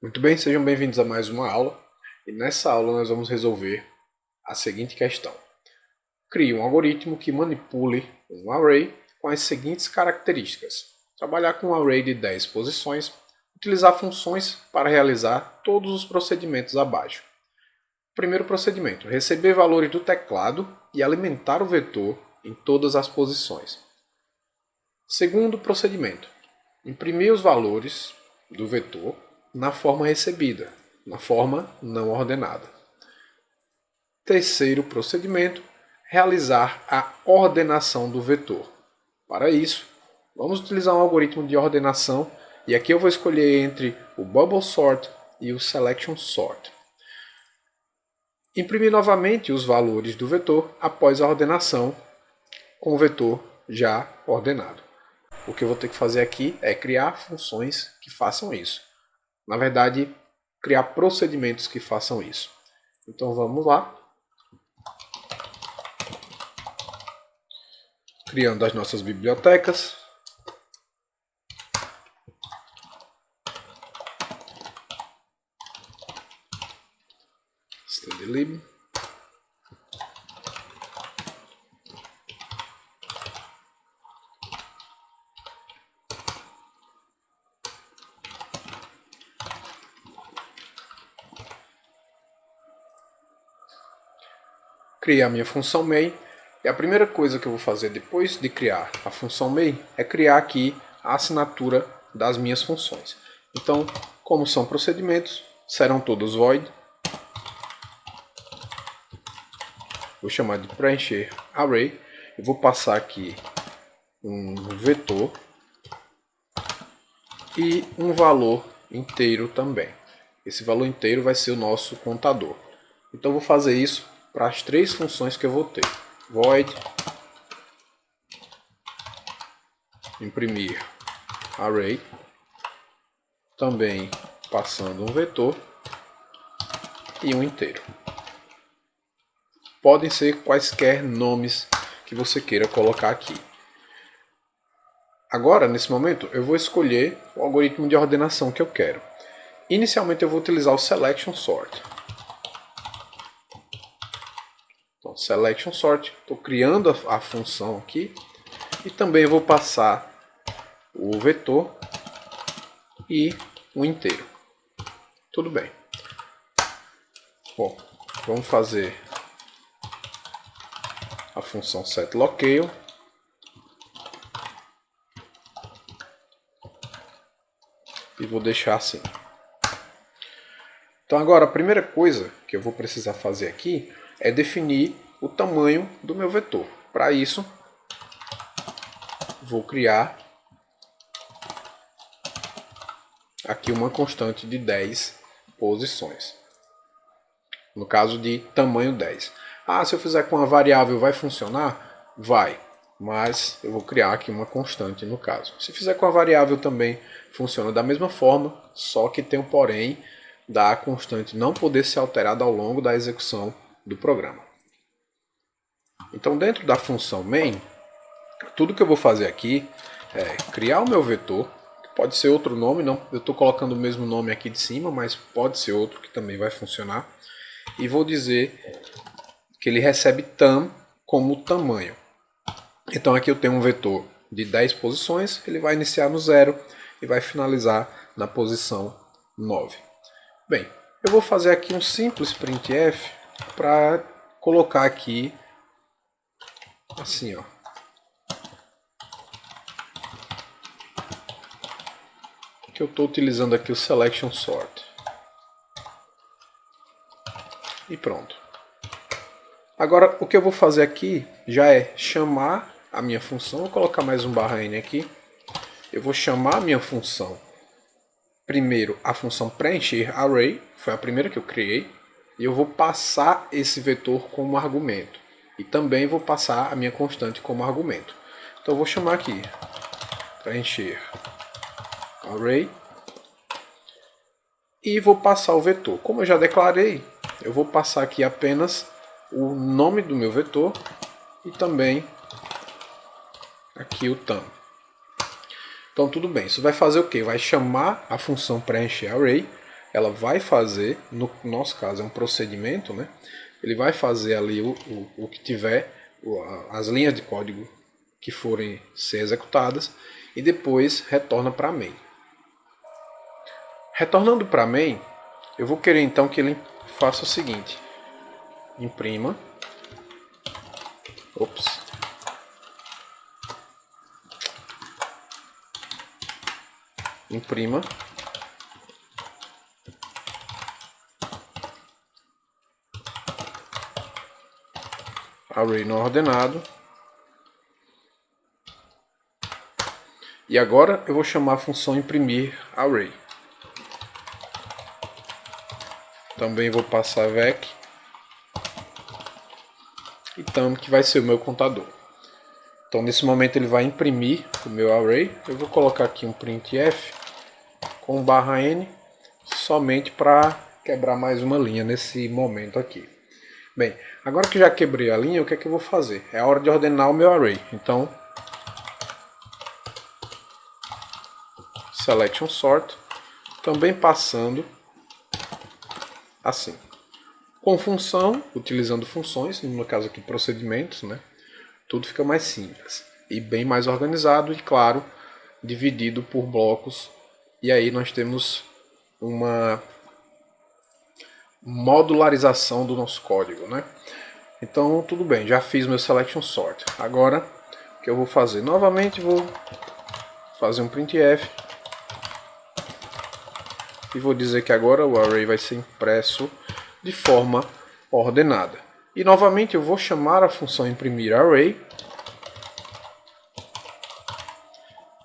Muito bem, sejam bem-vindos a mais uma aula. E nessa aula nós vamos resolver a seguinte questão. Crie um algoritmo que manipule um array com as seguintes características. Trabalhar com um array de 10 posições, utilizar funções para realizar todos os procedimentos abaixo. Primeiro procedimento, receber valores do teclado e alimentar o vetor em todas as posições. Segundo procedimento, imprimir os valores do vetor na forma recebida, na forma não ordenada. Terceiro procedimento, realizar a ordenação do vetor. Para isso, vamos utilizar um algoritmo de ordenação e aqui eu vou escolher entre o Bubble Sort e o Selection Sort. Imprimir novamente os valores do vetor após a ordenação com o vetor já ordenado. O que eu vou ter que fazer aqui é criar funções que façam isso. Na verdade, criar procedimentos que façam isso. Então vamos lá. Criando as nossas bibliotecas. Stdlib. Criei a minha função main. E a primeira coisa que eu vou fazer depois de criar a função main é criar aqui a assinatura das minhas funções. Então, como são procedimentos, serão todos void. Vou chamar de preencher array. E vou passar aqui um vetor e um valor inteiro também. Esse valor inteiro vai ser o nosso contador. Então vou fazer isso para as três funções que eu vou ter. Void, imprimir array, também passando um vetor e um inteiro. Podem ser quaisquer nomes que você queira colocar aqui. Agora, nesse momento, eu vou escolher o algoritmo de ordenação que eu quero. Inicialmente eu vou utilizar o Selection Sort. Então, Selection Sort, estou criando a função aqui. E também vou passar o vetor e o inteiro. Tudo bem. Bom, vamos fazer a função setLocale. E vou deixar assim. Então agora a primeira coisa que eu vou precisar fazer aqui é definir o tamanho do meu vetor. Para isso, vou criar aqui uma constante de 10 posições. No caso de tamanho 10. Ah, se eu fizer com a variável vai funcionar? Vai. Mas eu vou criar aqui uma constante no caso. Se fizer com a variável também funciona da mesma forma, só que tem um porém da constante não poder ser alterada ao longo da execução do programa. Então dentro da função main, tudo que eu vou fazer aqui é criar o meu vetor, que pode ser outro nome, não, eu estou colocando o mesmo nome aqui de cima, mas pode ser outro que também vai funcionar. E vou dizer que ele recebe tam como tamanho. Então aqui eu tenho um vetor de 10 posições, ele vai iniciar no 0 e vai finalizar na posição 9. Bem, eu vou fazer aqui um simples printf para colocar aqui assim, ó. Que eu estou utilizando aqui o Selection Sort. E pronto. Agora o que eu vou fazer aqui já é chamar a minha função. Vou colocar mais um /n aqui. Eu vou chamar a minha função. Primeiro a função preencher array, foi a primeira que eu criei. E eu vou passar esse vetor como argumento. E também vou passar a minha constante como argumento. Então eu vou chamar aqui preencher array. E vou passar o vetor. Como eu já declarei, eu vou passar aqui apenas o nome do meu vetor e também aqui o tam. Então tudo bem, isso vai fazer o quê? Vai chamar a função preencher array ela vai fazer, no nosso caso é um procedimento, né? Ele vai fazer ali o que tiver, as linhas de código que forem ser executadas, e depois retorna para main. Retornando para main, eu vou querer então que ele faça o seguinte: imprima, imprima array não ordenado. E agora eu vou chamar a função imprimir array. Também vou passar vec e thumb, que vai ser o meu contador. Então nesse momento ele vai imprimir o meu array. Eu vou colocar aqui um printf com /n somente para quebrar mais uma linha nesse momento aqui. Bem, agora que já quebrei a linha, o que é que eu vou fazer? É a hora de ordenar o meu array. Então selection sort, também passando assim. Com função, utilizando funções, no caso aqui procedimentos, né? Tudo fica mais simples e bem mais organizado e, claro, dividido por blocos. E aí nós temos uma modularização do nosso código, né? Então, tudo bem, já fiz meu selection sort. Agora, o que eu vou fazer? Novamente vou fazer um printf e vou dizer que agora o array vai ser impresso de forma ordenada. E novamente eu vou chamar a função imprimir array,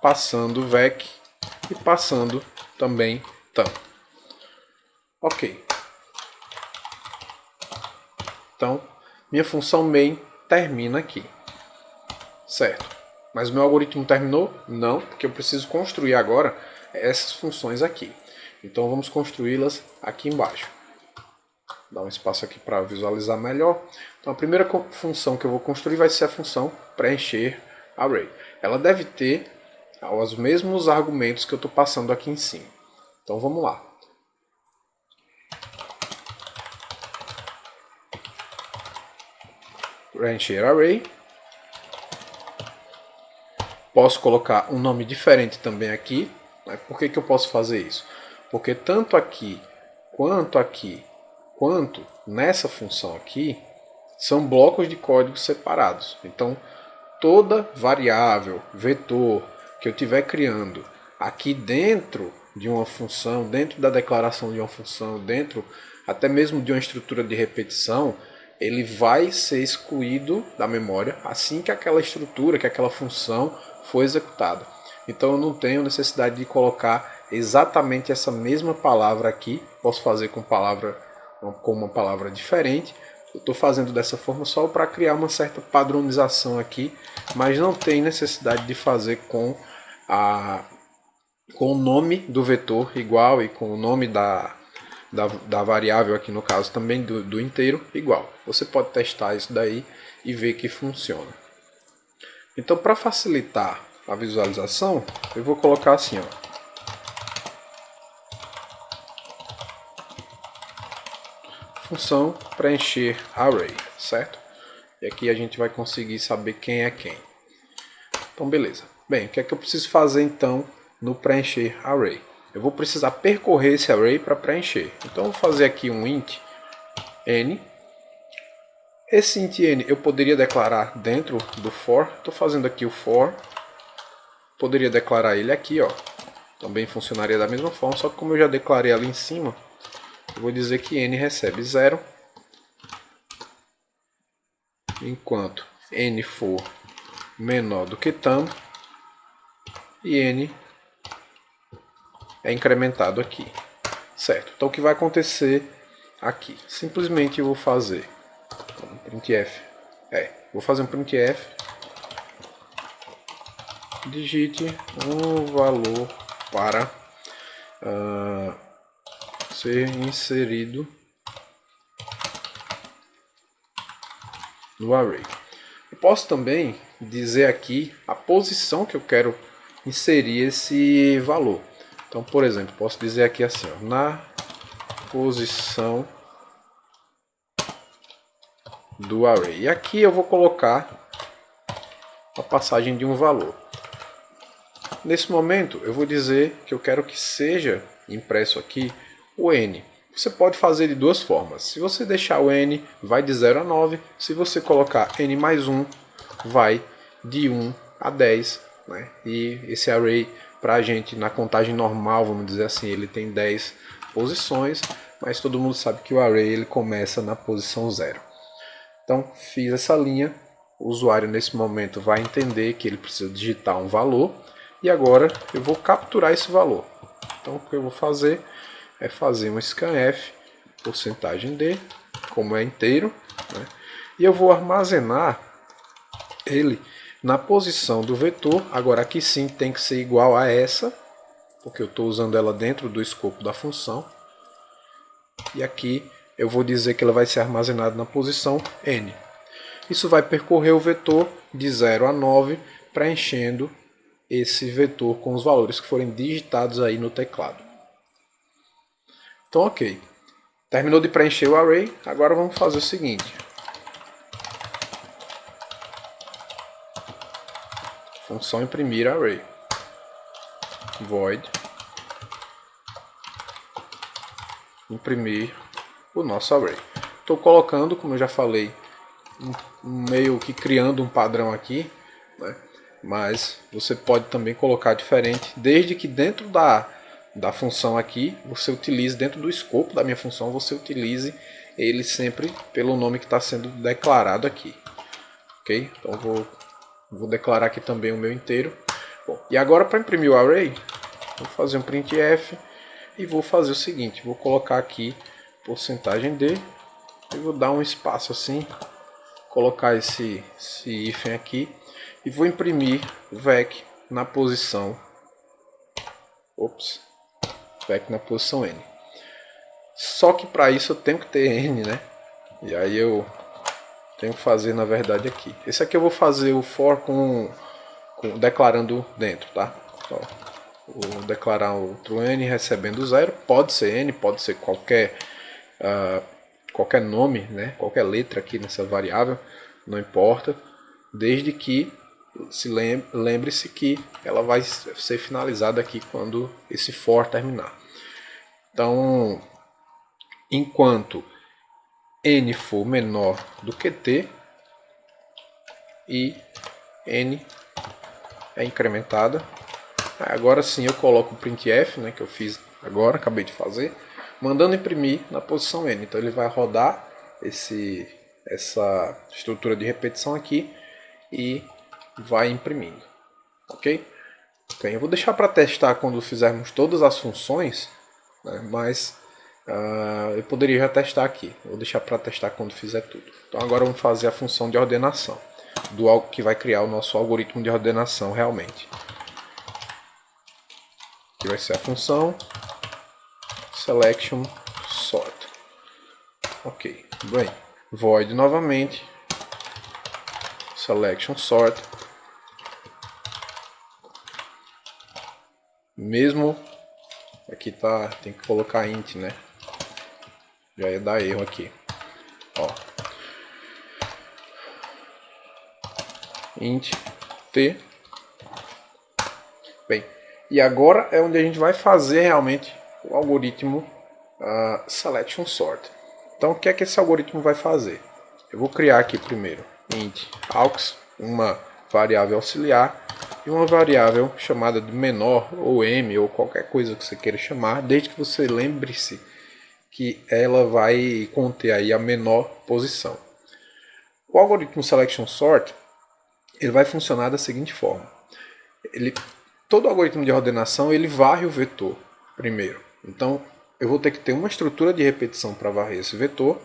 passando vec e passando também thumb. Ok. Então, minha função main termina aqui. Certo. Mas meu algoritmo terminou? Não, porque eu preciso construir agora essas funções aqui. Então vamos construí-las aqui embaixo. Dá um espaço aqui para visualizar melhor. Então a primeira função que eu vou construir vai ser a função preencher array. Ela deve ter os mesmos argumentos que eu estou passando aqui em cima. Então vamos lá. Preencher array. Posso colocar um nome diferente também aqui. Por que eu posso fazer isso? Porque tanto aqui, quanto nessa função aqui, são blocos de código separados. Então, toda variável, vetor que eu estiver criando aqui dentro de uma função, dentro da declaração de uma função, dentro até mesmo de uma estrutura de repetição, ele vai ser excluído da memória assim que aquela estrutura, que aquela função for executada. Então eu não tenho necessidade de colocar exatamente essa mesma palavra aqui. Posso fazer com uma palavra diferente. Eu estou fazendo dessa forma só para criar uma certa padronização aqui, mas não tem necessidade de fazer com o nome do vetor igual e com o nome da variável aqui no caso também do inteiro igual. Você pode testar isso daí e ver que funciona. Então, para facilitar a visualização, eu vou colocar assim, ó. Função preencher array, certo? E aqui a gente vai conseguir saber quem é quem. Então, beleza. Bem, o que é que eu preciso fazer então no preencher array? Eu vou precisar percorrer esse array para preencher. Então, eu vou fazer aqui um int n. Esse int n eu poderia declarar dentro do for. Estou fazendo aqui o for. Poderia declarar ele aqui, ó. Também funcionaria da mesma forma, só que como eu já declarei ali em cima, eu vou dizer que n recebe 0, enquanto n for menor do que thumb, e n é incrementado aqui, certo? Então o que vai acontecer aqui? Simplesmente eu vou fazer um printf, vou fazer um printf, digite um valor para ser inserido no array. Eu posso também dizer aqui a posição que eu quero inserir esse valor. Então, por exemplo, posso dizer aqui assim, ó, na posição do array. E aqui eu vou colocar a passagem de um valor. Nesse momento eu vou dizer que eu quero que seja impresso aqui o n. Você pode fazer de duas formas. Se você deixar o n, vai de 0 a 9. Se você colocar n mais 1, vai de 1 a 10. Né? E esse array, para a gente, na contagem normal, vamos dizer assim, ele tem 10 posições. Mas todo mundo sabe que o array ele começa na posição 0. Então, fiz essa linha. O usuário, nesse momento, vai entender que ele precisa digitar um valor. E agora eu vou capturar esse valor. Então, o que eu vou fazer é fazer um scanf, porcentagem D, como é inteiro, né? E eu vou armazenar ele na posição do vetor. Agora aqui sim tem que ser igual a essa, porque eu estou usando ela dentro do escopo da função. E aqui eu vou dizer que ela vai ser armazenada na posição N. Isso vai percorrer o vetor de 0 a 9, preenchendo esse vetor com os valores que forem digitados aí no teclado. Então, ok. Terminou de preencher o array, agora vamos fazer o seguinte. Função imprimir array. Void. Imprimir o nosso array. Estou colocando, como eu já falei, meio que criando um padrão aqui, né? Mas você pode também colocar diferente, desde que dentro da função aqui, você utilize, dentro do escopo da minha função, você utilize ele sempre pelo nome que está sendo declarado aqui. Ok? Então vou declarar aqui também o meu inteiro. Bom, e agora para imprimir o array, vou fazer um printf e vou fazer o seguinte, vou colocar aqui porcentagem D e vou dar um espaço assim, colocar esse hífen aqui e vou imprimir vec na posição vec na posição N. Só que para isso eu tenho que ter N, né? E aí eu tenho que fazer na verdade aqui. Esse aqui eu vou fazer o for declarando dentro, tá? Então, vou declarar outro N recebendo 0. Pode ser N, pode ser qualquer nome, né? Qualquer letra aqui nessa variável, não importa, desde que lembre-se que ela vai ser finalizada aqui quando esse for terminar. Então, enquanto n for menor do que t e n é incrementada, agora sim eu coloco o printf, né, que eu fiz agora, acabei de fazer, mandando imprimir na posição n. Então ele vai rodar essa estrutura de repetição aqui e vai imprimindo, ok? Bem, eu vou deixar para testar quando fizermos todas as funções, né, mas eu poderia já testar aqui. Vou deixar para testar quando fizer tudo. Então agora vamos fazer a função de ordenação, que vai criar o nosso algoritmo de ordenação realmente. Que vai ser a função selection sort. Ok, bem, void novamente, selection sort. Mesmo aqui tem que colocar int, né? Já ia dar erro aqui. Ó. Int t. Bem, e agora é onde a gente vai fazer realmente o algoritmo selection sort. Então o que é que esse algoritmo vai fazer? Eu vou criar aqui primeiro int aux, uma variável auxiliar, e uma variável chamada de menor ou m ou qualquer coisa que você queira chamar, desde que você lembre-se que ela vai conter aí a menor posição. O algoritmo selection sort ele vai funcionar da seguinte forma: todo algoritmo de ordenação ele varre o vetor primeiro. Então eu vou ter que ter uma estrutura de repetição para varrer esse vetor,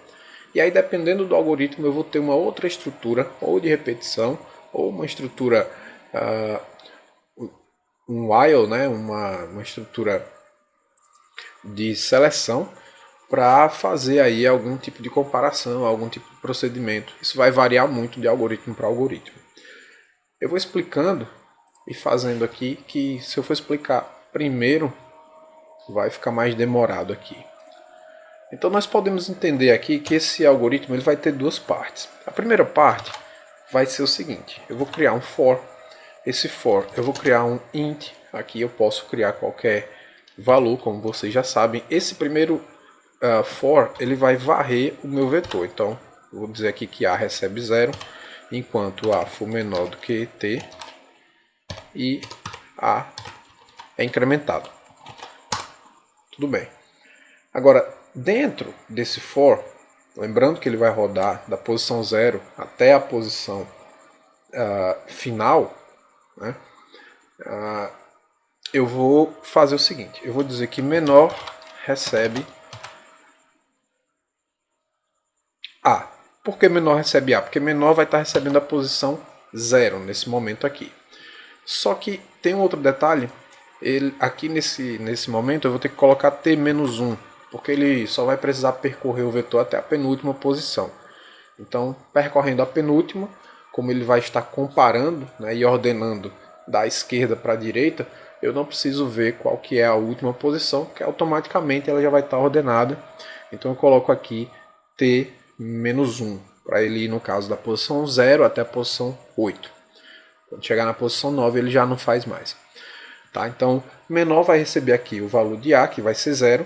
e aí dependendo do algoritmo eu vou ter uma outra estrutura ou de repetição ou uma estrutura um while, né, uma estrutura de seleção para fazer aí algum tipo de comparação, algum tipo de procedimento. Isso vai variar muito de algoritmo para algoritmo. Eu vou explicando e fazendo aqui, que se eu for explicar primeiro vai ficar mais demorado aqui. Então nós podemos entender aqui que esse algoritmo ele vai ter duas partes. A primeira parte vai ser o seguinte: eu vou criar um for. Esse for eu vou criar um int. Aqui eu posso criar qualquer valor, como vocês já sabem. Esse primeiro for ele vai varrer o meu vetor. Então eu vou dizer aqui que A recebe 0, enquanto A for menor do que T e A é incrementado. Tudo bem. Agora, dentro desse for, lembrando que ele vai rodar da posição 0 até a posição final, né, eu vou fazer o seguinte: eu vou dizer que menor recebe A. Por que menor recebe A? Porque menor vai estar recebendo a posição 0 nesse momento aqui. Só que tem um outro detalhe. Aqui nesse momento eu vou ter que colocar T-1, porque ele só vai precisar percorrer o vetor até a penúltima posição. Então, percorrendo a penúltima, como ele vai estar comparando, né, e ordenando da esquerda para a direita, eu não preciso ver qual que é a última posição, porque automaticamente ela já vai estar ordenada. Então eu coloco aqui T-1, para ele ir, no caso, da posição 0 até a posição 8. Quando chegar na posição 9 ele já não faz mais. Tá? Então, menor vai receber aqui o valor de A, que vai ser 0.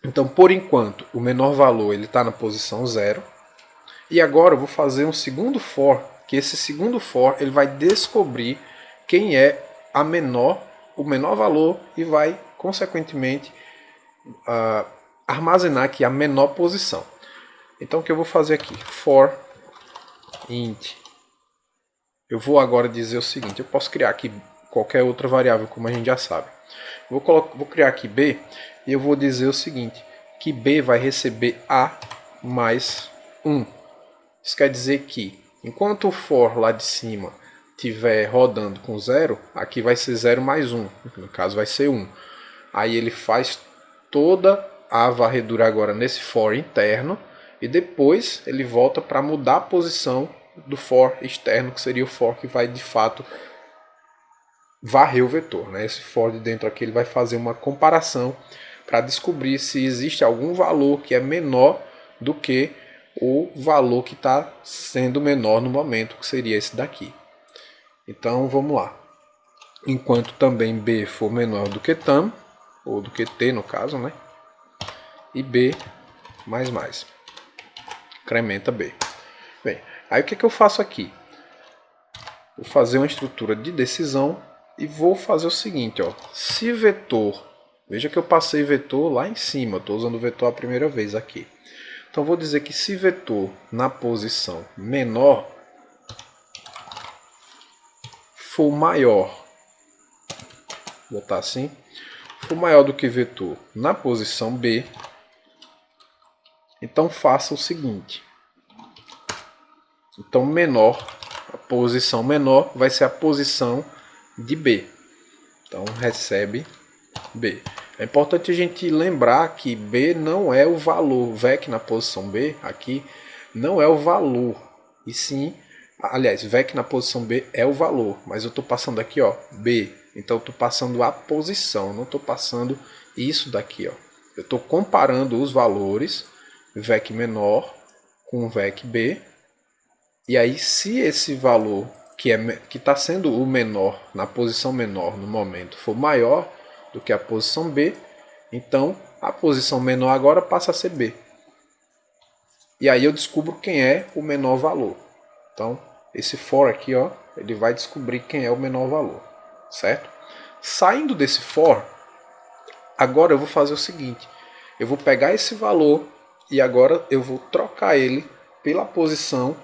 Então, por enquanto, o menor valor está na posição 0. E agora eu vou fazer um segundo for, que esse segundo for ele vai descobrir quem é o menor valor e vai, consequentemente, armazenar aqui a menor posição. Então, o que eu vou fazer aqui? For int. Eu vou agora dizer o seguinte: eu posso criar aqui qualquer outra variável, como a gente já sabe. Vou criar aqui B e eu vou dizer o seguinte: que B vai receber A mais 1. Isso quer dizer que, enquanto o for lá de cima estiver rodando com 0, aqui vai ser 0 mais 1. No caso vai ser 1. Aí ele faz toda a varredura agora nesse for interno e depois ele volta para mudar a posição do for externo, que seria o for que vai de fato varrer o vetor, né? Esse for de dentro aqui ele vai fazer uma comparação para descobrir se existe algum valor que é menor do que o valor que está sendo menor no momento, que seria esse daqui. Então vamos lá. Enquanto também B for menor do que tam, ou do que T no caso, né? E B mais. Incrementa B. Bem, aí o que eu faço aqui? Vou fazer uma estrutura de decisão e vou fazer o seguinte, ó. Se vetor, veja que eu passei vetor lá em cima, estou usando o vetor a primeira vez aqui. Então vou dizer que se vetor na posição menor for maior, vou botar assim, for maior do que vetor na posição B, então faça o seguinte. Então menor, a posição menor vai ser a posição de B. Então recebe B. É importante a gente lembrar que B não é o valor. VEC na posição B aqui não é o valor. E sim, aliás, VEC na posição B é o valor. Mas eu estou passando aqui, ó, B. Então eu estou passando a posição. Não estou passando isso daqui, ó. Eu estou comparando os valores VEC menor com VEC B. E aí, se esse valor que está sendo o menor, na posição menor no momento, for maior do que a posição B, então a posição menor agora passa a ser B. E aí eu descubro quem é o menor valor. Então, esse for aqui, ó, ele vai descobrir quem é o menor valor, certo? Saindo desse for, agora eu vou fazer o seguinte. Eu vou pegar esse valor e agora eu vou trocar ele pela posição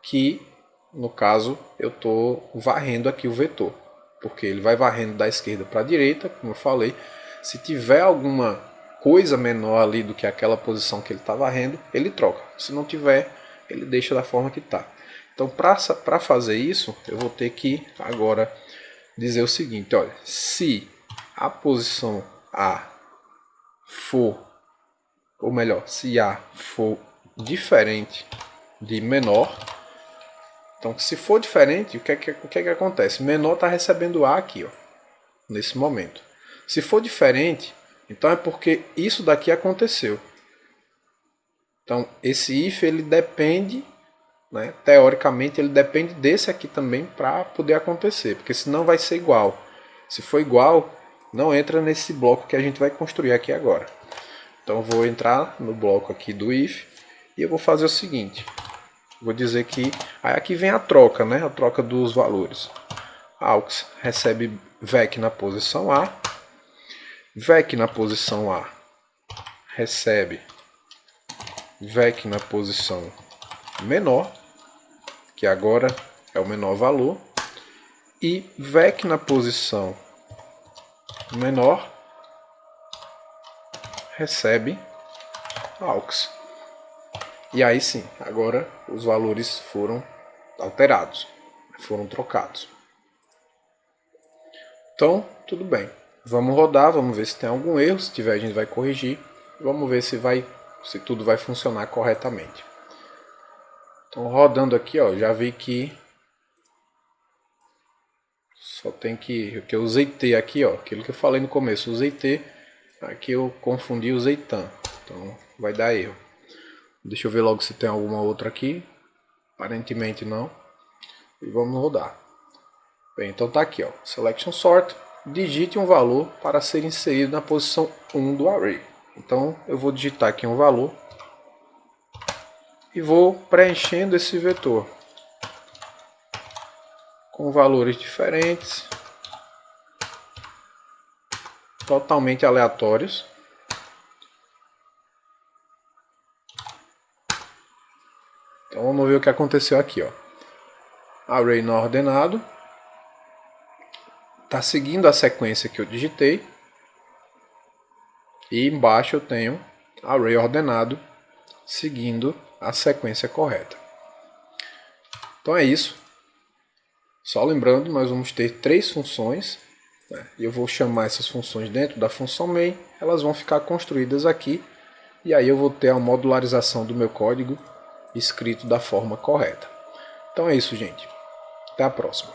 que, no caso, eu estou varrendo aqui o vetor. Porque ele vai varrendo da esquerda para a direita, como eu falei. Se tiver alguma coisa menor ali do que aquela posição que ele está varrendo, ele troca. Se não tiver, ele deixa da forma que está. Então, para fazer isso, eu vou ter que agora dizer o seguinte, olha, se a posição A for, ou melhor, se A for diferente de menor, então se for diferente, o que é que acontece? Menor está recebendo A aqui, ó, nesse momento. Se for diferente, Então é porque isso daqui aconteceu. Então esse if ele depende, né, teoricamente ele depende desse aqui também para poder acontecer, porque senão vai ser igual. Se for igual, não entra nesse bloco que a gente vai construir aqui agora. Então eu vou entrar no bloco aqui do if e eu vou fazer o seguinte. Vou dizer que aí aqui vem a troca, né, a troca dos valores. Aux recebe vec na posição A, vec na posição A recebe vec na posição menor, que agora é o menor valor, e vec na posição menor recebe aux. E aí sim, agora os valores foram alterados, foram trocados. Então, tudo bem. Vamos rodar, vamos ver se tem algum erro. Se tiver, a gente vai corrigir. Vamos ver se tudo vai funcionar corretamente. Então, rodando aqui, ó, já vi que só tem que eu usei T aqui, ó, aquilo que eu falei no começo, usei T, aqui eu confundi, usei TAM. Então, vai dar erro. Deixa eu ver logo se tem alguma outra aqui. Aparentemente não. E vamos rodar. Bem, então tá aqui, ó, Selection Sort, digite um valor para ser inserido na posição 1 do array. Então eu vou digitar aqui um valor e vou preenchendo esse vetor com valores diferentes, totalmente aleatórios. Então vamos ver o que aconteceu aqui, ó. Array não ordenado. Está seguindo a sequência que eu digitei. E embaixo eu tenho array ordenado seguindo a sequência correta. Então é isso. Só lembrando, nós vamos ter 3 funções, né? E eu vou chamar essas funções dentro da função main. Elas vão ficar construídas aqui. E aí eu vou ter a modularização do meu código escrito da forma correta. Então é isso, gente. Até a próxima.